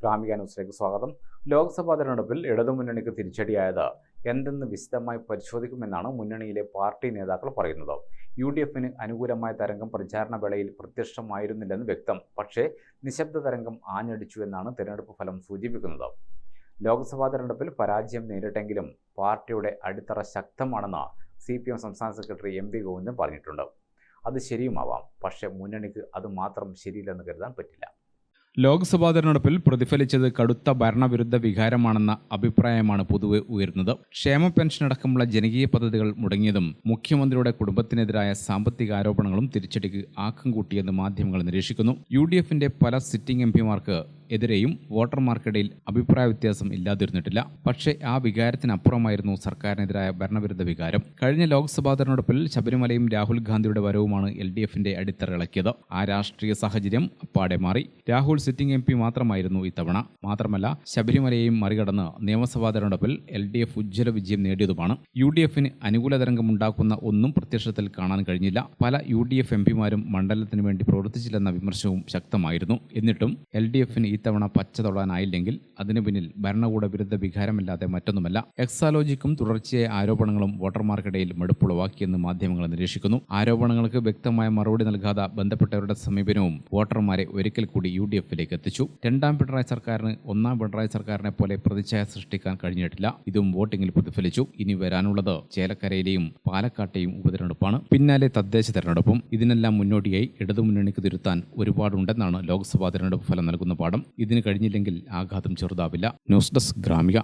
ഗ്രാമിക ന്യൂസിലേക്ക് സ്വാഗതം. ലോക്സഭാ തെരഞ്ഞെടുപ്പിൽ ഇടതുമുന്നണിക്ക് തിരിച്ചടിയായത് എന്തെന്ന് വിശദമായി പരിശോധിക്കുമെന്നാണ് മുന്നണിയിലെ പാർട്ടി നേതാക്കൾ പറയുന്നത്. UDFന് അനുകൂലമായ തരംഗം പ്രചാരണ വേളയിൽ പ്രത്യക്ഷമായിരുന്നില്ലെന്ന് വ്യക്തം. പക്ഷേ നിശബ്ദ തരംഗം ആഞ്ഞടിച്ചു എന്നാണ് തെരഞ്ഞെടുപ്പ് ഫലം സൂചിപ്പിക്കുന്നത്. ലോക്സഭാ തെരഞ്ഞെടുപ്പിൽ പരാജയം നേരിട്ടെങ്കിലും പാർട്ടിയുടെ അടിത്തറ ശക്തമാണെന്ന് CPM സംസ്ഥാന സെക്രട്ടറി MP ഗോവിന്ദൻ പറഞ്ഞിട്ടുണ്ട്. അത് ശരിയുമാവാം, പക്ഷേ മുന്നണിക്ക് അത് മാത്രം ശരിയില്ലെന്ന് കരുതാൻ പറ്റില്ല. ലോക്സഭാ തെരഞ്ഞെടുപ്പിൽ പ്രതിഫലിച്ചത് കടുത്ത ഭരണവിരുദ്ധ വികാരമാണെന്ന അഭിപ്രായമാണ് പൊതുവെ ഉയർന്നത്. ക്ഷേമ പെൻഷനടക്കമുള്ള ജനകീയ പദ്ധതികൾ മുടങ്ങിയതും മുഖ്യമന്ത്രിയുടെ കുടുംബത്തിനെതിരായ സാമ്പത്തിക ആരോപണങ്ങളും തിരിച്ചടിക്ക് ആക്കം കൂട്ടിയെന്ന് മാധ്യമങ്ങൾ നിരീക്ഷിക്കുന്നു. UDFന്റെ പല സിറ്റിംഗ് MPമാർക്ക് എതിരെയും വോട്ടർമാർക്കിടയിൽ അഭിപ്രായ വ്യത്യാസം ഇല്ലാതിരുന്നിട്ടില്ല. പക്ഷേ ആ വികാരത്തിനപ്പുറമായിരുന്നു സർക്കാരിനെതിരായ ഭരണവിരുദ്ധ വികാരം. കഴിഞ്ഞ ലോക്സഭാ തെരഞ്ഞെടുപ്പിൽ ശബരിമലയും രാഹുൽ ഗാന്ധിയുടെ വരവുമാണ് LDFന്റെ അടിത്തറ ഇളക്കിയത്. ആ രാഷ്ട്രീയ സാഹചര്യം അപ്പാടെ മാറി. രാഹുൽ സിറ്റിംഗ് MP മാത്രമായിരുന്നു ഇത്തവണ. മാത്രമല്ല, ശബരിമലയെയും മറികടന്ന് നിയമസഭാ തെരഞ്ഞെടുപ്പിൽ LDF ഉജ്ജ്വല വിജയം നേടിയതുമാണ്. UDFന് അനുകൂല തരംഗമുണ്ടാക്കുന്ന ഒന്നും പ്രത്യക്ഷത്തിൽ കാണാൻ കഴിഞ്ഞില്ല. പല UDF MPമാരും മണ്ഡലത്തിനു വേണ്ടി പ്രവർത്തിച്ചില്ലെന്ന വിമർശനവും ശക്തമായിരുന്നു. എന്നിട്ടും LDFന് ഇത്തവണ പച്ച തൊടാനായില്ലെങ്കിൽ അതിനു പിന്നിൽ ഭരണകൂട വിരുദ്ധ വികാരമല്ലാതെ മറ്റൊന്നുമല്ല. എക്സാലോജിക്കും തുടർച്ചയായ ആരോപണങ്ങളും വോട്ടർമാർക്കിടയിൽ മടുപ്പുളവാക്കിയെന്ന് മാധ്യമങ്ങൾ നിരീക്ഷിക്കുന്നു. ആരോപണങ്ങൾക്ക് വ്യക്തമായ മറുപടി നൽകാതെ ബന്ധപ്പെട്ടവരുടെ സമീപനവും വോട്ടർമാരെ ഒരിക്കൽ കൂടി UDFിലേക്ക് എത്തിച്ചു. രണ്ടാം പിണറായി സർക്കാരിന് ഒന്നാം പിണറായി സർക്കാരിനെ പോലെ പ്രതിച്ഛായ സൃഷ്ടിക്കാൻ കഴിഞ്ഞിട്ടില്ല. ഇതും വോട്ടിംഗിൽ പ്രതിഫലിച്ചു. ഇനി വരാനുള്ളത് ചേലക്കരയിലെയും പാലക്കാട്ടെയും ഉപതെരഞ്ഞെടുപ്പാണ്. പിന്നാലെ തദ്ദേശ തെരഞ്ഞെടുപ്പും. ഇതിനെല്ലാം മുന്നോടിയായി ഇടതുമുന്നണിക്ക് തിരുത്താൻ ഒരുപാടുണ്ടെന്നാണ് ലോക്സഭാ തെരഞ്ഞെടുപ്പ് ഫലം നൽകുന്ന പാഠം. ഇതിന് കഴിഞ്ഞില്ലെങ്കിൽ ആഘാതം ചെറുതാവില്ല. News desk Gramika.